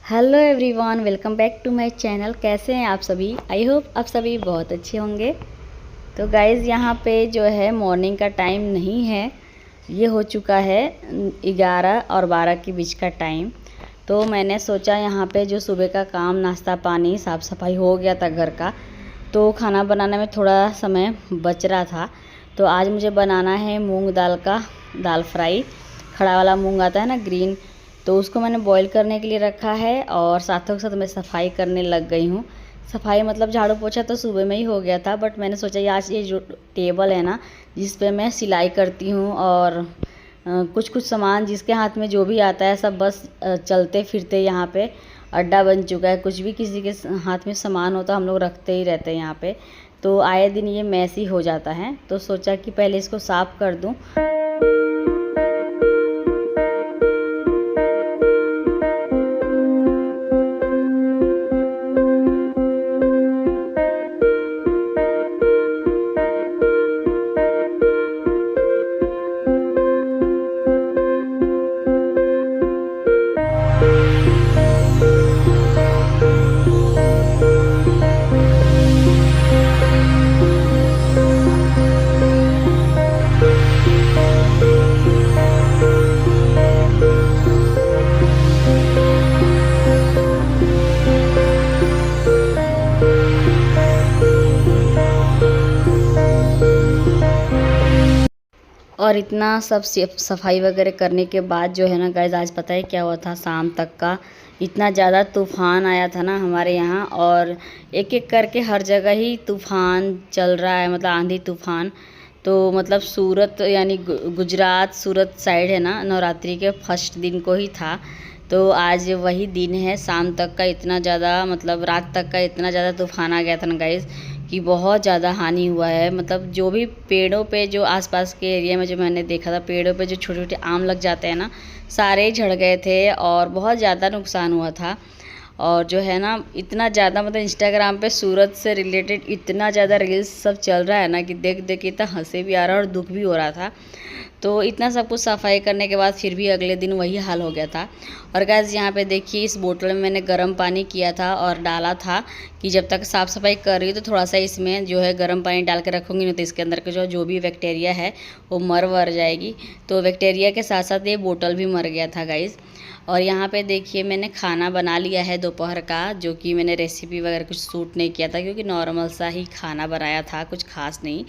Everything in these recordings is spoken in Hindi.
Hello everyone, welcome back to my channel. कैसे हैं आप सभी? आई होप आप सभी बहुत अच्छे होंगे। तो गाइज़, यहाँ पे जो है मॉर्निंग का टाइम नहीं है, ये हो चुका है 11 और 12 के बीच का टाइम। तो मैंने सोचा यहाँ पे जो सुबह का काम, नाश्ता पानी, साफ़ सफाई हो गया था घर का, तो खाना बनाने में थोड़ा समय बच रहा था। तो आज मुझे बनाना है मूंग दाल का दाल फ्राई। खड़ा वाला मूंग आता है ना, ग्रीन, तो उसको मैंने बॉईल करने के लिए रखा है और साथों के साथ मैं सफाई करने लग गई हूँ। सफाई मतलब झाड़ू पोछा तो सुबह में ही हो गया था, बट मैंने सोचा आज ये जो टेबल है ना, जिस पे मैं सिलाई करती हूँ और कुछ कुछ सामान जिसके हाथ में जो भी आता है सब बस चलते फिरते यहाँ पे अड्डा बन चुका है। कुछ भी किसी के हाथ में सामान हो तो हम लोग रखते ही रहते हैं यहाँ पे। तो आए दिन ये मैसी हो जाता है, तो सोचा कि पहले इसको साफ़ कर दूँ। और इतना सब सफाई वगैरह करने के बाद जो है ना गाइस, आज पता है क्या हुआ था? शाम तक का इतना ज़्यादा तूफ़ान आया था ना हमारे यहाँ, और एक एक करके हर जगह ही तूफ़ान चल रहा है, मतलब आंधी तूफ़ान। तो मतलब सूरत यानी गुजरात सूरत साइड है ना, नवरात्रि के फर्स्ट दिन को ही था। तो आज वही दिन है। शाम तक का इतना ज़्यादा, मतलब रात तक का इतना ज़्यादा तूफ़ान आ गया था ना गाइस कि बहुत ज़्यादा हानि हुआ है। मतलब जो भी पेड़ों पे, जो आसपास के एरिया में जो मैंने देखा था, पेड़ों पे जो छोटे छोटे आम लग जाते हैं ना, सारे झड़ गए थे और बहुत ज़्यादा नुकसान हुआ था। और जो है ना, इतना ज़्यादा, मतलब इंस्टाग्राम पे सूरत से रिलेटेड इतना ज़्यादा रील्स सब चल रहा है ना कि देख देख के इतना हंसी भी आ रहा और दुख भी हो रहा था। तो इतना सब कुछ सफाई करने के बाद फिर भी अगले दिन वही हाल हो गया था। और गाइस, यहाँ पे देखिए, इस बोतल में मैंने गर्म पानी किया था और डाला था कि जब तक साफ़ सफाई कर रही हूँ तो थोड़ा सा इसमें जो है गर्म पानी डाल के रखूँगी, नहीं तो इसके अंदर के जो भी बैक्टीरिया है वो मर जाएगी। तो बैक्टीरिया के साथ साथ ये बोतल भी मर गया था गाइस। और यहाँ पे देखिए, मैंने खाना बना लिया है दोपहर का, जो कि मैंने रेसिपी वगैरह कुछ शूट नहीं किया था क्योंकि नॉर्मल सा ही खाना बनाया था, कुछ खास नहीं।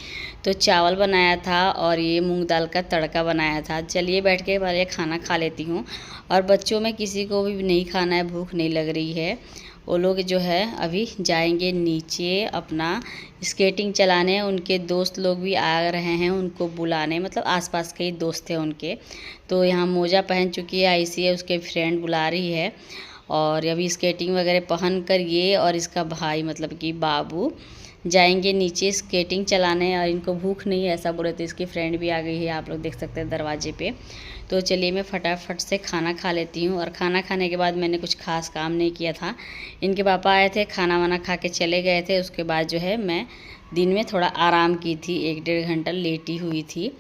तो चावल बनाया था और ये मूंग दाल का तड़का बनाया था। चलिए बैठ के पहले खाना खा लेती हूँ। और बच्चों में किसी को भी नहीं खाना है, भूख नहीं लग रही है, वो लोग जो है अभी जाएंगे नीचे अपना स्केटिंग चलाने। उनके दोस्त लोग भी आ रहे हैं उनको बुलाने, मतलब आसपास के ही दोस्त हैं उनके। तो यहाँ मोजा पहन चुकी है आईसी है, उसके फ्रेंड बुला रही है। और अभी स्केटिंग वगैरह पहन कर ये और इसका भाई, मतलब कि बाबू, जाएंगे नीचे स्केटिंग चलाने। और इनको भूख नहीं है ऐसा बोले, तो इसकी फ्रेंड भी आ गई है, आप लोग देख सकते हैं दरवाजे पे। तो चलिए मैं फटाफट से खाना खा लेती हूँ। और खाना खाने के बाद मैंने कुछ खास काम नहीं किया था। इनके पापा आए थे, खाना वाना खा के चले गए थे। उसके बाद जो है मैं दिन में थोड़ा आराम की थी, 1-1.5 घंटा लेटी हुई थी।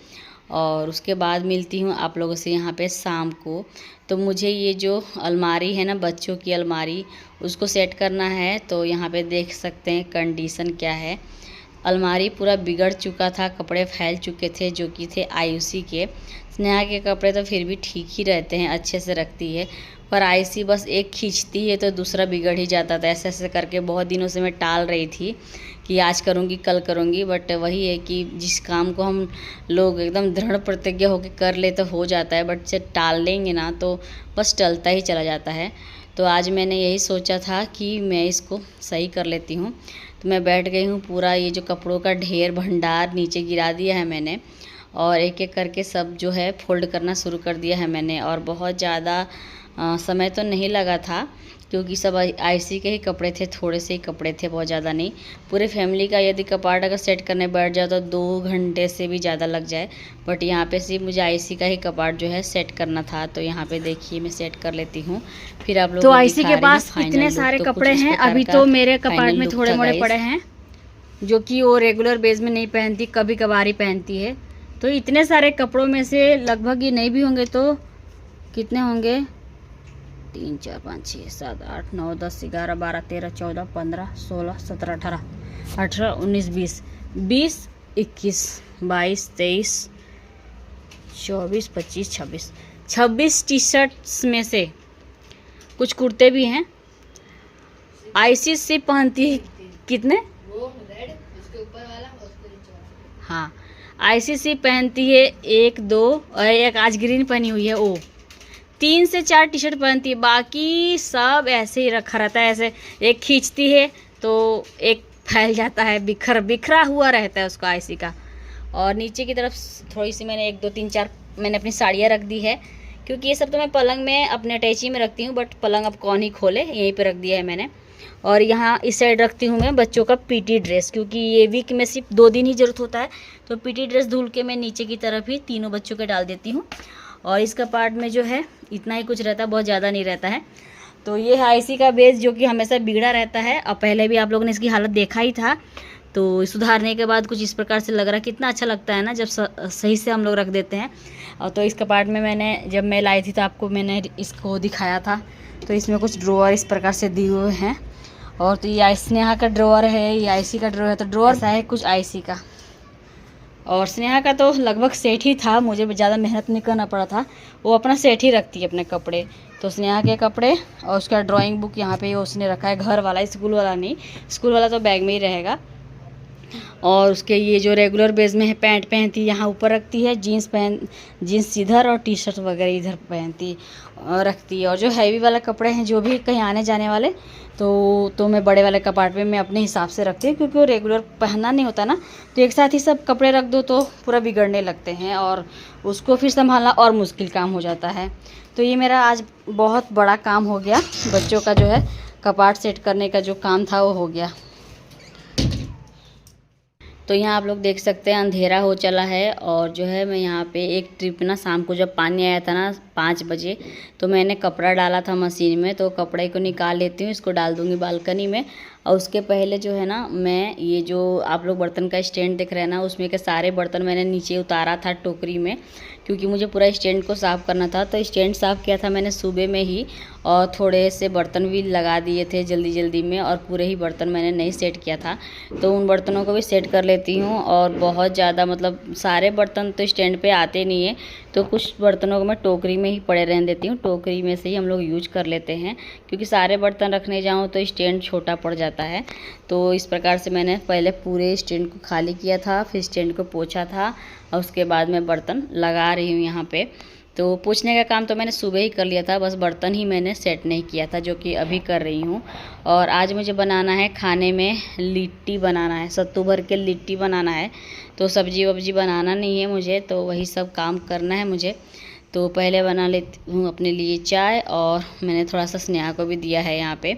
और उसके बाद मिलती हूँ आप लोगों से यहाँ पे शाम को। तो मुझे ये जो अलमारी है ना, बच्चों की अलमारी, उसको सेट करना है। तो यहाँ पे देख सकते हैं कंडीशन क्या है। अलमारी पूरा बिगड़ चुका था, कपड़े फैल चुके थे जो कि थे आयुषी के। स्नेहा के कपड़े तो फिर भी ठीक ही रहते हैं, अच्छे से रखती है, पर आयुषी बस एक खींचती है तो दूसरा बिगड़ ही जाता था। ऐसे ऐसे करके बहुत दिनों से मैं टाल रही थी कि आज करूँगी कल करूँगी, बट वही है कि जिस काम को हम लोग एकदम दृढ़ प्रतिज्ञा होकर कर ले तो हो जाता है, बट जब टाल लेंगे ना तो बस टलता ही चला जाता है। तो आज मैंने यही सोचा था कि मैं इसको सही कर लेती हूँ। तो मैं बैठ गई हूँ, पूरा ये जो कपड़ों का ढेर भंडार नीचे गिरा दिया है मैंने, और एक एक करके सब जो है फोल्ड करना शुरू कर दिया है मैंने। और बहुत ज़्यादा समय तो नहीं लगा था क्योंकि सब आईसी के ही कपड़े थे, थोड़े से ही कपड़े थे, बहुत ज़्यादा नहीं। पूरे फैमिली का यदि कपाट अगर सेट करने बैठ जाओ तो 2 घंटे से भी ज़्यादा लग जाए, बट यहाँ पे सिर्फ मुझे आईसी का ही कपाट जो है सेट करना था। तो यहाँ पे देखिए मैं सेट कर लेती हूँ, फिर आप लोग तो आईसी के पास इतने सारे कपड़े हैं। अभी तो मेरे कपाट में थोड़े मोड़े पड़े हैं जो कि वो रेगुलर बेस में नहीं पहनती, कभी कभार ही पहनती है। तो इतने सारे कपड़ों में से लगभग ये नहीं भी होंगे तो कितने होंगे, 3 4 5 6 7 8 9 10 11 12 13 14 15 16 17 18 18 19 20 20 21 22 23 24 25 26 26 टी शर्ट्स में से कुछ कुर्ते भी हैं। आईसीसी पहनती है कितने, वो रेड उसके ऊपर वाला और उसके नीचे वाला। हाँ, आईसीसी पहनती है 1 2 और एक आज ग्रीन पहनी हुई है। वो 3 से 4 टी शर्ट पहनती है, बाकी सब ऐसे ही रखा रहता है। ऐसे एक खींचती है तो एक फैल जाता है, बिखरा हुआ रहता है उसका आईसी का। और नीचे की तरफ थोड़ी सी मैंने 1 2 3 4 मैंने अपनी साड़ियाँ रख दी है, क्योंकि ये सब तो मैं पलंग में अपने अटैची में रखती हूँ, बट पलंग अब कौन ही खोले, यहीं पे रख दिया है मैंने। और यहाँ इस साइड रखती हूँ मैं बच्चों का पीटी ड्रेस, क्योंकि ये वीक में सिर्फ 2 दिन ही ज़रूरत होता है, तो पीटी ड्रेस धुल के मैं नीचे की तरफ ही तीनों बच्चों के डाल देती हूँ। और इस कपाट में जो है इतना ही कुछ रहता है, बहुत ज़्यादा नहीं रहता है। तो ये है आईसी का बेस, जो कि हमेशा बिगड़ा रहता है। और पहले भी आप लोगों ने इसकी हालत देखा ही था, तो सुधारने के बाद कुछ इस प्रकार से लग रहा है। कितना अच्छा लगता है ना जब सही से हम लोग रख देते हैं। और तो इस कपाट में मैंने जब मैं लाई थी तो आपको मैंने इसको दिखाया था, तो इसमें कुछ ड्रॉअर इस प्रकार से दिए हुए हैं। और तो ये स्नेहा का ड्रॉअर है, ये आईसी का ड्रॉअर है। तो ड्रॉअर सा है कुछ आईसी का, और स्नेहा का तो लगभग सेट ही था, मुझे ज़्यादा मेहनत नहीं करना पड़ा था। वो अपना सेट ही रखती है अपने कपड़े। तो स्नेहा के कपड़े और उसका ड्राइंग बुक यहाँ पे उसने रखा है, घर वाला, स्कूल वाला नहीं। स्कूल वाला तो बैग में ही रहेगा। और उसके ये जो रेगुलर बेस में है पैंट पहनती है, यहाँ ऊपर रखती है। जीन्स इधर और टी शर्ट वगैरह इधर पहनती और रखती है। और जो हैवी वाला कपड़े हैं, जो भी कहीं आने जाने वाले, तो मैं बड़े वाले कपाट में मैं अपने हिसाब से रखती हूँ, क्योंकि वो रेगुलर पहनना नहीं होता ना, तो एक साथ ही सब कपड़े रख दो तो पूरा बिगड़ने लगते हैं और उसको फिर संभालना और मुश्किल काम हो जाता है। तो ये मेरा आज बहुत बड़ा काम हो गया, बच्चों का जो है कपाट सेट करने का जो काम था वो हो गया। तो यहाँ आप लोग देख सकते हैं अंधेरा हो चला है। और जो है मैं यहाँ पे एक ट्रिप ना, शाम को जब पानी आया था ना 5 बजे, तो मैंने कपड़ा डाला था मशीन में, तो कपड़े को निकाल लेती हूँ, इसको डाल दूँगी बालकनी में। और उसके पहले जो है ना, मैं ये जो आप लोग बर्तन का स्टैंड देख रहे हैं ना, उसमें के सारे बर्तन मैंने नीचे उतारा था टोकरी में, क्योंकि मुझे पूरा स्टैंड को साफ़ करना था। तो स्टैंड साफ़ किया था मैंने सुबह में ही, और थोड़े से बर्तन भी लगा दिए थे जल्दी जल्दी में, और पूरे ही बर्तन मैंने नहीं सेट किया था, तो उन बर्तनों को भी सेट कर लेती हूँ। और बहुत ज़्यादा मतलब सारे बर्तन तो स्टैंड पे आते नहीं है, तो कुछ बर्तनों को मैं टोकरी में ही पड़े रहने देती हूँ। टोकरी में से ही हम लोग यूज कर लेते हैं, क्योंकि सारे बर्तन रखने जाऊँ तो स्टैंड छोटा पड़ जाता है। तो इस प्रकार से मैंने पहले पूरे स्टैंड को खाली किया था, फिर स्टैंड को पोंछा था, और उसके बाद मैं बर्तन लगा रही हूँ यहाँ पे। तो पोंछने का काम तो मैंने सुबह ही कर लिया था, बस बर्तन ही मैंने सेट नहीं किया था, जो कि अभी कर रही हूँ। और आज मुझे बनाना है खाने में लिट्टी बनाना है, सत्तू भर के लिट्टी बनाना है। तो सब्जी वब्जी बनाना नहीं है मुझे, तो वही सब काम करना है मुझे। तो पहले बना लेती हूँ अपने लिए चाय, और मैंने थोड़ा सा स्नेहा को भी दिया है यहाँ पे।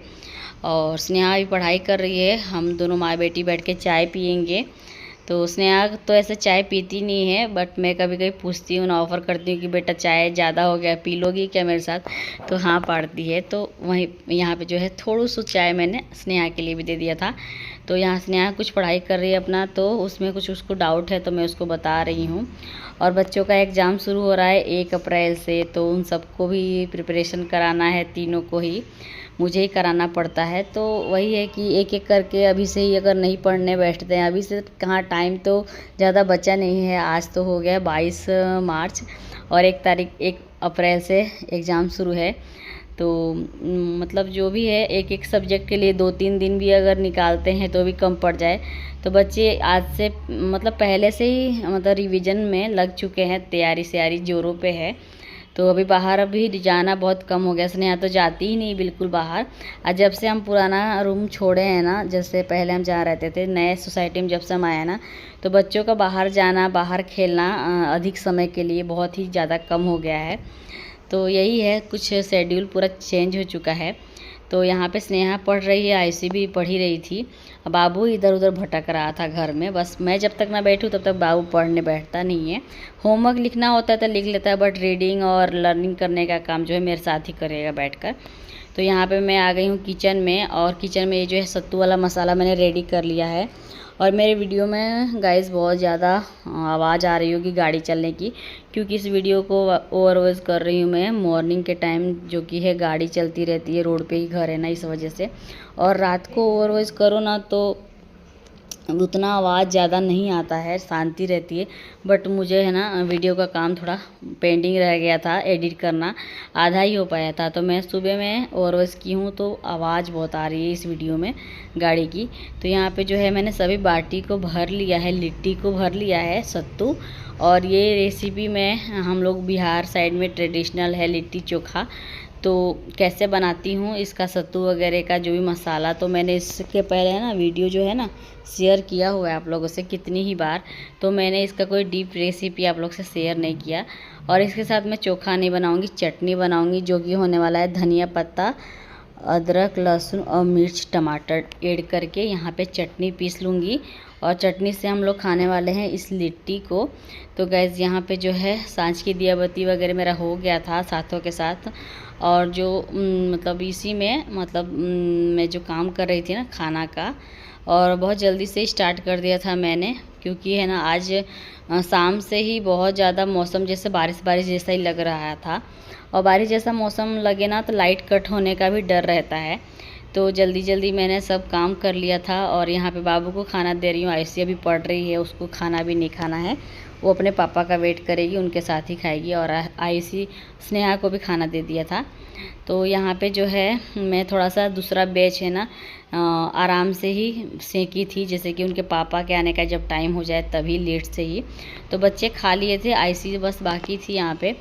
और स्नेहा भी पढ़ाई कर रही है, हम दोनों माँ बेटी बैठ के चाय पियेंगे। तो स्नेहा तो ऐसे चाय पीती नहीं है, बट मैं कभी कभी पूछती हूँ ना, ऑफ़र करती हूँ कि बेटा चाय ज़्यादा हो गया, पी लोगी क्या मेरे साथ, तो हाँ पाड़ती है। तो वहीं यहाँ पे जो है थोड़ा सा चाय मैंने स्नेहा के लिए भी दे दिया था। तो यहाँ स्नेहा कुछ पढ़ाई कर रही है अपना, तो उसमें कुछ उसको डाउट है, तो मैं उसको बता रही हूँ। और बच्चों का एग्ज़ाम शुरू हो रहा है 1 अप्रैल से, तो उन सबको भी प्रिपरेशन कराना है, तीनों को ही मुझे ही कराना पड़ता है। तो वही है कि एक एक करके अभी से ही अगर नहीं पढ़ने बैठते हैं, अभी से कहाँ, टाइम तो ज़्यादा बचा नहीं है। आज तो हो गया 22 मार्च, और 1 अप्रैल से एग्ज़ाम शुरू है। तो मतलब जो भी है, एक एक सब्जेक्ट के लिए 2-3 दिन भी अगर निकालते हैं तो भी कम पड़ जाए। तो बच्चे आज से मतलब पहले से ही मतलब रिवीजन में लग चुके हैं, तैयारी श्यारी जोरों पे है। तो अभी बाहर अभी जाना बहुत कम हो गया, स्नेहा तो जाती ही नहीं बिल्कुल बाहर। और जब से हम पुराना रूम छोड़े हैं ना, जैसे पहले हम जहाँ रहते थे, नए सोसाइटी में जब से हम आए ना, तो बच्चों का बाहर जाना, बाहर खेलना अधिक समय के लिए बहुत ही ज़्यादा कम हो गया है। तो यही है, कुछ शेड्यूल पूरा चेंज हो चुका है। तो यहाँ पे स्नेहा पढ़ रही है, आयुषी भी पढ़ ही रही थी। बाबू इधर उधर भटक रहा था घर में, बस मैं जब तक ना बैठूँ तब तक बाबू पढ़ने बैठता नहीं है। होमवर्क लिखना होता है तो लिख लेता है, बट रीडिंग और लर्निंग करने का काम जो है मेरे साथ ही करेगा बैठकर। तो यहाँ पे मैं आ गई हूँ किचन में, और किचन में ये जो है सत्तू वाला मसाला मैंने रेडी कर लिया है। और मेरे वीडियो में गाइस बहुत ज़्यादा आवाज़ आ रही होगी गाड़ी चलने की, क्योंकि इस वीडियो को ओवर वॉइस कर रही हूँ मैं मॉर्निंग के टाइम, जो कि है गाड़ी चलती रहती है, रोड पे ही घर है ना, इस वजह से। और रात को ओवर वॉइस करो ना तो उतना आवाज़ ज़्यादा नहीं आता है, शांति रहती है। बट मुझे है ना वीडियो का काम थोड़ा पेंडिंग रह गया था, एडिट करना आधा ही हो पाया था, तो मैं सुबह में ओवर वॉइस की हूँ तो आवाज़ बहुत आ रही है इस वीडियो में गाड़ी की। तो यहाँ पे जो है मैंने सभी बाटी को भर लिया है, लिट्टी को भर लिया है, सत्तू। और ये रेसिपी में हम लोग बिहार साइड में ट्रेडिशनल है लिट्टी चोखा। तो कैसे बनाती हूँ इसका सत्तू वगैरह का जो भी मसाला, तो मैंने इसके पहले ना वीडियो जो है ना शेयर किया हुआ है आप लोगों से कितनी ही बार, तो मैंने इसका कोई डीप रेसिपी आप लोग से शेयर नहीं किया। और इसके साथ मैं चोखा नहीं बनाऊँगी, चटनी बनाऊँगी, जो कि होने वाला है धनिया पत्ता, अदरक, लहसुन और मिर्च, टमाटर ऐड करके यहाँ पे चटनी पीस लूँगी। और चटनी से हम लोग खाने वाले हैं इस लिट्टी को। तो गैस यहाँ पे जो है सांझ की दिया बत्ती वगैरह मेरा हो गया था साथों के साथ। और जो मतलब इसी में मतलब मैं जो काम कर रही थी ना खाना का, और बहुत जल्दी से स्टार्ट कर दिया था मैंने, क्योंकि है ना आज शाम से ही बहुत ज़्यादा मौसम जैसे बारिश बारिश जैसा ही लग रहा था। और बारिश जैसा मौसम लगे ना तो लाइट कट होने का भी डर रहता है। तो जल्दी जल्दी मैंने सब काम कर लिया था। और यहाँ पे बाबू को खाना दे रही हूँ, आयुषी अभी पढ़ रही है, उसको खाना भी नहीं खाना है, वो अपने पापा का वेट करेगी, उनके साथ ही खाएगी। और आयुषी स्नेहा को भी खाना दे दिया था। तो यहाँ पे जो है मैं थोड़ा सा दूसरा बैच है ना आराम से ही सेंकी थी, जैसे कि उनके पापा के आने का जब टाइम हो जाए तभी, लेट से ही। तो बच्चे खा लिए थे, आयुषी बस बाकी थी यहाँ पे।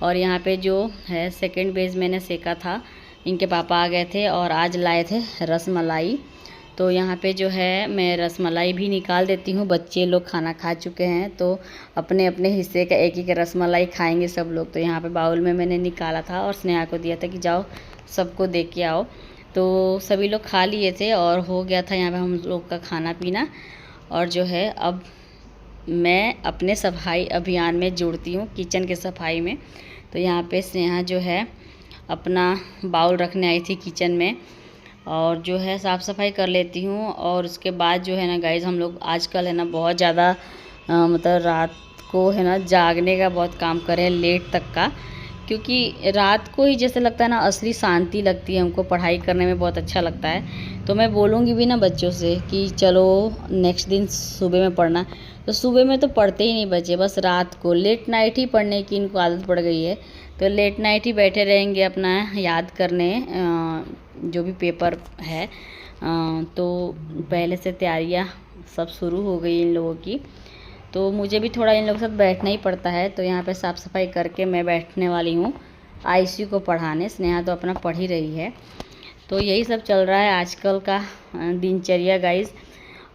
और यहाँ पे जो है सेकंड बैच मैंने सेका था, इनके पापा आ गए थे और आज लाए थे रसमलाई। तो यहाँ पे जो है मैं रसमलाई भी निकाल देती हूँ, बच्चे लोग खाना खा चुके हैं तो अपने अपने हिस्से का एक एक रसमलाई खाएंगे सब लोग। तो यहाँ पे बाउल में मैंने निकाला था और स्नेहा को दिया था कि जाओ सबको दे के आओ। तो सभी लोग खा लिए थे और हो गया था यहाँ पे हम लोग का खाना पीना। और जो है अब मैं अपने सफाई अभियान में जुड़ती हूँ, किचन के सफाई में। तो यहाँ पे स्नेहा जो है अपना बाउल रखने आई थी किचन में, और जो है साफ़ सफाई कर लेती हूँ। और उसके बाद जो है ना गाइस, हम लोग आजकल है ना बहुत ज़्यादा मतलब रात को है ना जागने का बहुत काम करें, लेट तक का, क्योंकि रात को ही जैसे लगता है ना असली शांति लगती है हमको, पढ़ाई करने में बहुत अच्छा लगता है। तो मैं बोलूँगी भी ना बच्चों से कि चलो नेक्स्ट दिन सुबह में पढ़ना, तो सुबह में तो पढ़ते ही नहीं बच्चे, बस रात को लेट नाइट ही पढ़ने की इनको आदत पड़ गई है। तो लेट नाइट ही बैठे रहेंगे अपना याद करने जो भी पेपर है। तो पहले से तैयारियां सब शुरू हो गई इन लोगों की, तो मुझे भी थोड़ा इन लोगों के साथ बैठना ही पड़ता है। तो यहाँ पे साफ़ सफाई करके मैं बैठने वाली हूँ आयुषी को पढ़ाने। स्नेहा तो अपना पढ़ ही रही है। तो यही सब चल रहा है आजकल का दिनचर्या गाइस।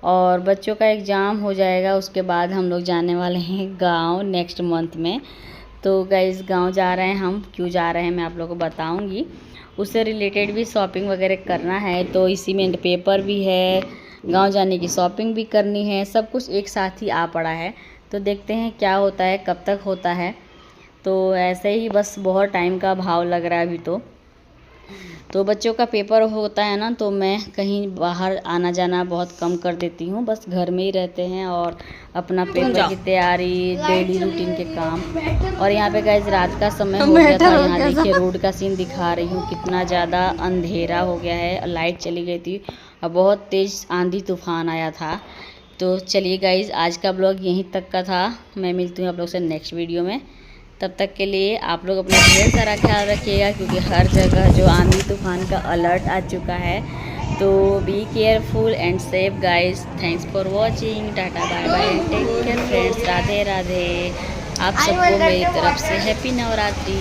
और बच्चों का एग्ज़ाम हो जाएगा, उसके बाद हम लोग जाने वाले हैं गांव नेक्स्ट मंथ में। तो गाइस गांव जा रहे हैं हम, क्यों जा रहे हैं मैं आप लोगों को बताऊंगी। उससे रिलेटेड भी शॉपिंग वगैरह करना है, तो इसी में पेपर भी है, गांव जाने की शॉपिंग भी करनी है, सब कुछ एक साथ ही आ पड़ा है। तो देखते हैं क्या होता है, कब तक होता है। तो ऐसे ही बस बहुत टाइम का अभाव लग रहा है अभी तो बच्चों का पेपर होता है ना, तो मैं कहीं बाहर आना जाना बहुत कम कर देती हूँ, बस घर में ही रहते हैं और अपना पेपर की तैयारी, डेली रूटीन के काम। और यहाँ पे गाइस रात का समय हो गया था, यहाँ देखिए रोड का सीन दिखा रही हूँ, कितना ज़्यादा अंधेरा हो गया है, लाइट चली गई थी और बहुत तेज़ आंधी तूफान आया था। तो चलिए गाइस आज का ब्लॉग यहीं तक का था, मैं मिलती हूँ आप लोग से नेक्स्ट वीडियो में। तब तक के लिए आप लोग अपना ढेर सारा ख्याल रखिएगा, क्योंकि हर जगह जो आंधी तूफान का अलर्ट आ चुका है। तो be careful and safe guys. Thanks for watching, tata bye bye, take care friends, Radhe Radhe. आप सबको मेरी तरफ से हैप्पी नवरात्रि।